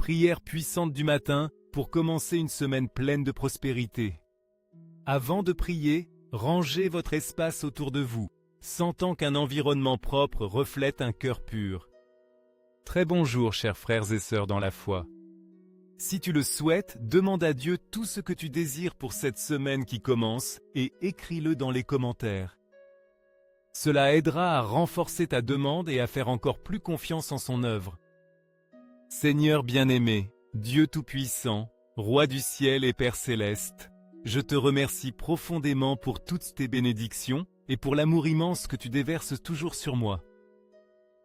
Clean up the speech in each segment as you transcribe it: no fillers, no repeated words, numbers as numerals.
prière puissante du matin pour commencer une semaine pleine de prospérité. Avant de prier, rangez votre espace autour de vous, sentant qu'un environnement propre reflète un cœur pur. Très bonjour, chers frères et sœurs dans la foi. Si tu le souhaites, demande à Dieu tout ce que tu désires pour cette semaine qui commence et écris-le dans les commentaires. Cela aidera à renforcer ta demande et à faire encore plus confiance en son œuvre. Seigneur bien-aimé, Dieu Tout-Puissant, Roi du ciel et Père céleste, je te remercie profondément pour toutes tes bénédictions et pour l'amour immense que tu déverses toujours sur moi.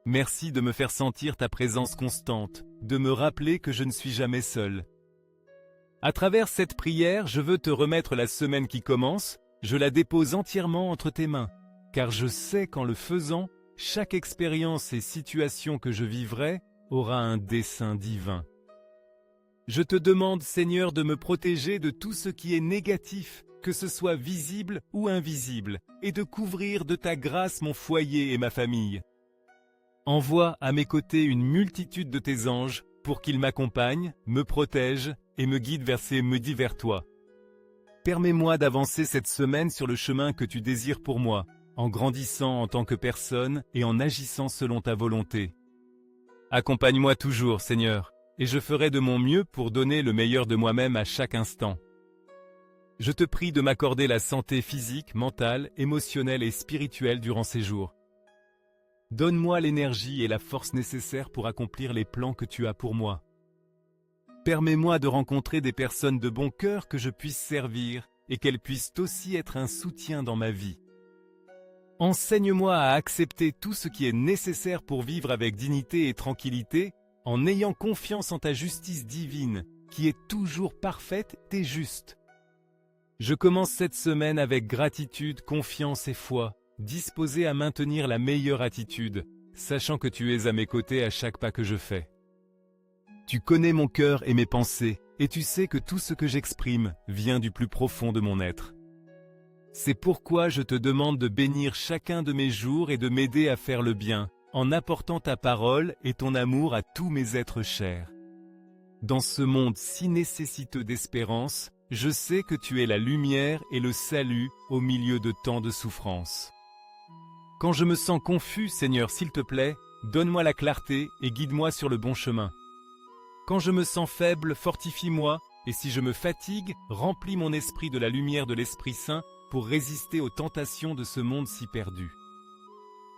Merci de me faire sentir ta présence constante, de me rappeler que je ne suis jamais seul. À travers cette prière, je veux te remettre la semaine qui commence, je la dépose entièrement entre tes mains, car je sais qu'en le faisant, chaque expérience et situation que je vivrai aura un dessein divin. Je te demande, Seigneur, de me protéger de tout ce qui est négatif, que ce soit visible ou invisible, et de couvrir de ta grâce mon foyer et ma famille. Envoie à mes côtés une multitude de tes anges pour qu'ils m'accompagnent, me protègent et me guident vers toi. Permets-moi d'avancer cette semaine sur le chemin que tu désires pour moi, en grandissant en tant que personne et en agissant selon ta volonté. Accompagne-moi toujours, Seigneur, et je ferai de mon mieux pour donner le meilleur de moi-même à chaque instant. Je te prie de m'accorder la santé physique, mentale, émotionnelle et spirituelle durant ces jours. Donne-moi l'énergie et la force nécessaires pour accomplir les plans que tu as pour moi. Permets-moi de rencontrer des personnes de bon cœur que je puisse servir et qu'elles puissent aussi être un soutien dans ma vie. Enseigne-moi à accepter tout ce qui est nécessaire pour vivre avec dignité et tranquillité, en ayant confiance en ta justice divine, qui est toujours parfaite et juste. Je commence cette semaine avec gratitude, confiance et foi, disposé à maintenir la meilleure attitude, sachant que tu es à mes côtés à chaque pas que je fais. Tu connais mon cœur et mes pensées, et tu sais que tout ce que j'exprime vient du plus profond de mon être. C'est pourquoi je te demande de bénir chacun de mes jours et de m'aider à faire le bien, en apportant ta parole et ton amour à tous mes êtres chers. Dans ce monde si nécessiteux d'espérance, je sais que tu es la lumière et le salut au milieu de tant de souffrances. Quand je me sens confus, Seigneur, s'il te plaît, donne-moi la clarté et guide-moi sur le bon chemin. Quand je me sens faible, fortifie-moi, et si je me fatigue, remplis mon esprit de la lumière de l'Esprit Saint pour résister aux tentations de ce monde si perdu.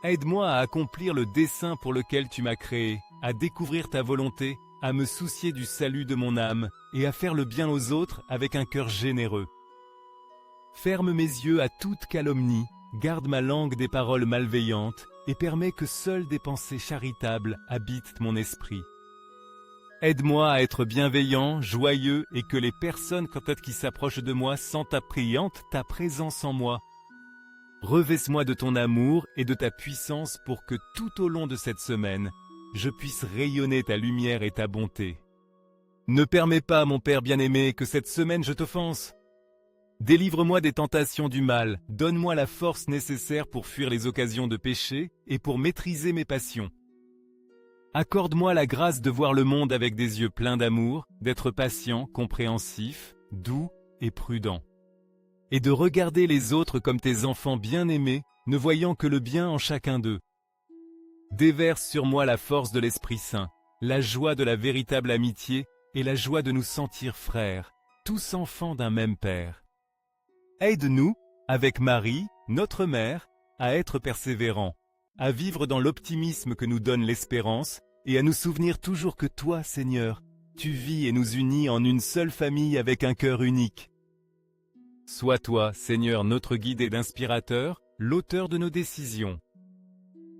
Aide-moi à accomplir le dessein pour lequel tu m'as créé, à découvrir ta volonté, à me soucier du salut de mon âme et à faire le bien aux autres avec un cœur généreux. Ferme mes yeux à toute calomnie, garde ma langue des paroles malveillantes et permets que seules des pensées charitables habitent mon esprit. Aide-moi à être bienveillant, joyeux et que les personnes qui s'approchent de moi sentent ta présence en moi. Revêts-moi de ton amour et de ta puissance pour que tout au long de cette semaine, je puisse rayonner ta lumière et ta bonté. Ne permets pas, mon Père bien-aimé, que cette semaine je t'offense. Délivre-moi des tentations du mal, donne-moi la force nécessaire pour fuir les occasions de péché et pour maîtriser mes passions. Accorde-moi la grâce de voir le monde avec des yeux pleins d'amour, d'être patient, compréhensif, doux et prudent. Et de regarder les autres comme tes enfants bien-aimés, ne voyant que le bien en chacun d'eux. Déverse sur moi la force de l'Esprit Saint, la joie de la véritable amitié et la joie de nous sentir frères, tous enfants d'un même Père. Aide-nous, avec Marie, notre mère, à être persévérants, à vivre dans l'optimisme que nous donne l'espérance et à nous souvenir toujours que toi, Seigneur, tu vis et nous unis en une seule famille avec un cœur unique. Sois toi, Seigneur, notre guide et d'inspirateur, l'auteur de nos décisions.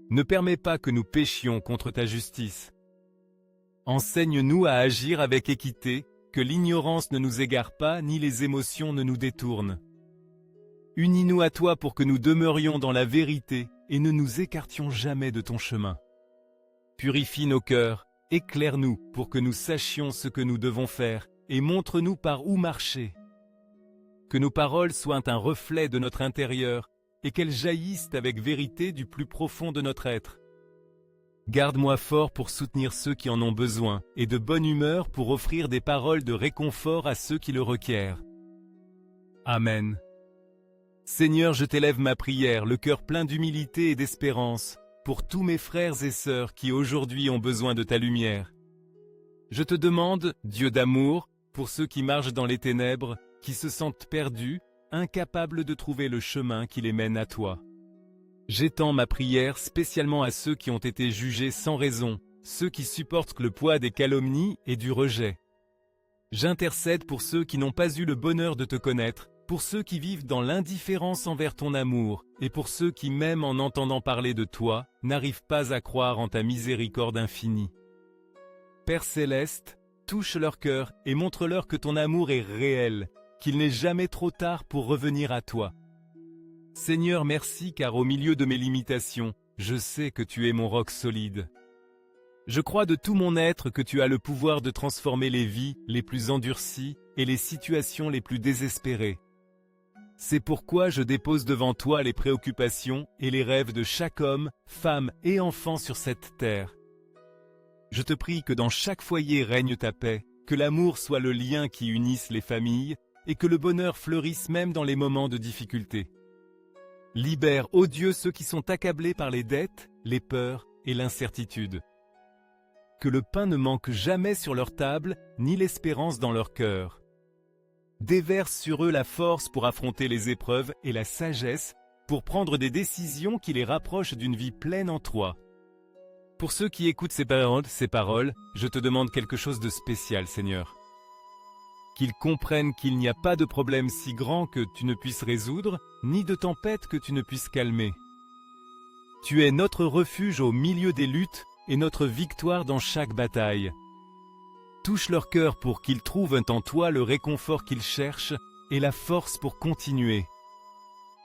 Ne permets pas que nous péchions contre ta justice. Enseigne-nous à agir avec équité, que l'ignorance ne nous égare pas ni les émotions ne nous détournent. Unis-nous à toi pour que nous demeurions dans la vérité et ne nous écartions jamais de ton chemin. Purifie nos cœurs, éclaire-nous pour que nous sachions ce que nous devons faire et montre-nous par où marcher. Que nos paroles soient un reflet de notre intérieur et qu'elles jaillissent avec vérité du plus profond de notre être. Garde-moi fort pour soutenir ceux qui en ont besoin, et de bonne humeur pour offrir des paroles de réconfort à ceux qui le requièrent. Amen. Seigneur, je t'élève ma prière, le cœur plein d'humilité et d'espérance, pour tous mes frères et sœurs qui aujourd'hui ont besoin de ta lumière. Je te demande, Dieu d'amour, pour ceux qui marchent dans les ténèbres, qui se sentent perdus, incapables de trouver le chemin qui les mène à toi. J'étends ma prière spécialement à ceux qui ont été jugés sans raison, ceux qui supportent le poids des calomnies et du rejet. J'intercède pour ceux qui n'ont pas eu le bonheur de te connaître, pour ceux qui vivent dans l'indifférence envers ton amour, et pour ceux qui, même en entendant parler de toi, n'arrivent pas à croire en ta miséricorde infinie. Père céleste, touche leur cœur et montre-leur que ton amour est réel, qu'il n'est jamais trop tard pour revenir à toi. Seigneur, merci car au milieu de mes limitations, je sais que tu es mon roc solide. Je crois de tout mon être que tu as le pouvoir de transformer les vies les plus endurcies et les situations les plus désespérées. C'est pourquoi je dépose devant toi les préoccupations et les rêves de chaque homme, femme et enfant sur cette terre. Je te prie que dans chaque foyer règne ta paix, que l'amour soit le lien qui unisse les familles et que le bonheur fleurisse même dans les moments de difficulté. Libère, ô Dieu, ceux qui sont accablés par les dettes, les peurs et l'incertitude. Que le pain ne manque jamais sur leur table, ni l'espérance dans leur cœur. Déverse sur eux la force pour affronter les épreuves et la sagesse pour prendre des décisions qui les rapprochent d'une vie pleine en toi. Pour ceux qui écoutent ces paroles, je te demande quelque chose de spécial, Seigneur. Qu'ils comprennent qu'il n'y a pas de problème si grand que tu ne puisses résoudre, ni de tempête que tu ne puisses calmer. Tu es notre refuge au milieu des luttes et notre victoire dans chaque bataille. Touche leur cœur pour qu'ils trouvent en toi le réconfort qu'ils cherchent et la force pour continuer.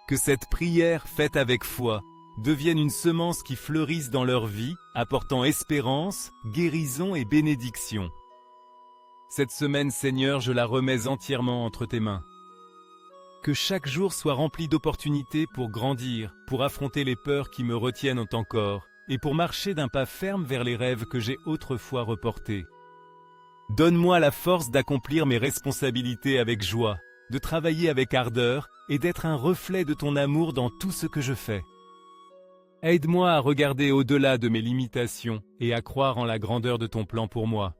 Que cette prière faite avec foi devienne une semence qui fleurisse dans leur vie, apportant espérance, guérison et bénédiction. Cette semaine, Seigneur, je la remets entièrement entre tes mains. Que chaque jour soit rempli d'opportunités pour grandir, pour affronter les peurs qui me retiennent encore, et pour marcher d'un pas ferme vers les rêves que j'ai autrefois reportés. Donne-moi la force d'accomplir mes responsabilités avec joie, de travailler avec ardeur et d'être un reflet de ton amour dans tout ce que je fais. Aide-moi à regarder au-delà de mes limitations et à croire en la grandeur de ton plan pour moi.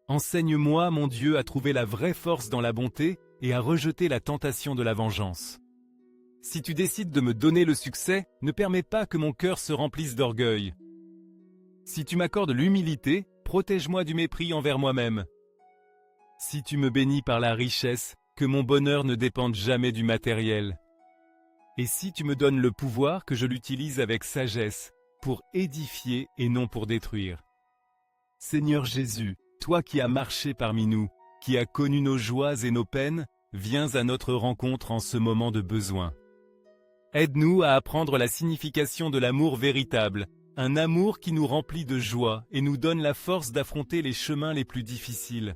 Enseigne-moi, mon Dieu, à trouver la vraie force dans la bonté et à rejeter la tentation de la vengeance. Si tu décides de me donner le succès, ne permets pas que mon cœur se remplisse d'orgueil. Si tu m'accordes l'humilité, protège-moi du mépris envers moi-même. Si tu me bénis par la richesse, que mon bonheur ne dépende jamais du matériel. Et si tu me donnes le pouvoir, que je l'utilise avec sagesse, pour édifier et non pour détruire. Seigneur Jésus, toi qui as marché parmi nous, qui as connu nos joies et nos peines, viens à notre rencontre en ce moment de besoin. Aide-nous à apprendre la signification de l'amour véritable, un amour qui nous remplit de joie et nous donne la force d'affronter les chemins les plus difficiles.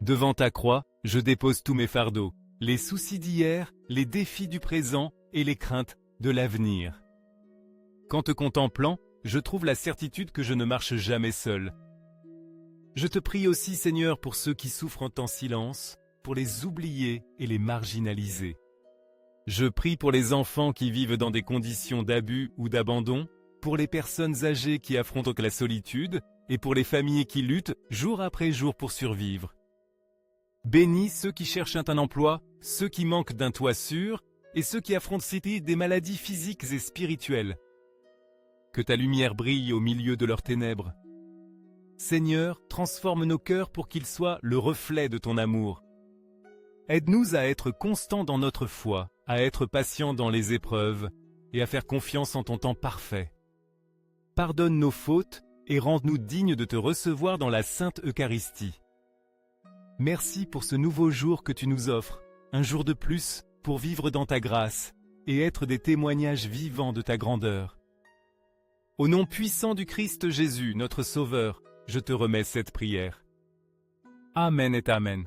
Devant ta croix, je dépose tous mes fardeaux, les soucis d'hier, les défis du présent et les craintes de l'avenir. Qu'en te contemplant, je trouve la certitude que je ne marche jamais seul. Je te prie aussi, Seigneur, pour ceux qui souffrent en silence, pour les oublier et les marginaliser. Je prie pour les enfants qui vivent dans des conditions d'abus ou d'abandon, pour les personnes âgées qui affrontent la solitude et pour les familles qui luttent jour après jour pour survivre. Bénis ceux qui cherchent un emploi, ceux qui manquent d'un toit sûr et ceux qui affrontent des maladies physiques et spirituelles. Que ta lumière brille au milieu de leurs ténèbres. Seigneur, transforme nos cœurs pour qu'ils soient le reflet de ton amour. Aide-nous à être constants dans notre foi, à être patients dans les épreuves et à faire confiance en ton temps parfait. Pardonne nos fautes et rends-nous dignes de te recevoir dans la Sainte Eucharistie. Merci pour ce nouveau jour que tu nous offres, un jour de plus pour vivre dans ta grâce et être des témoignages vivants de ta grandeur. Au nom puissant du Christ Jésus, notre Sauveur, je te remets cette prière. Amen et Amen.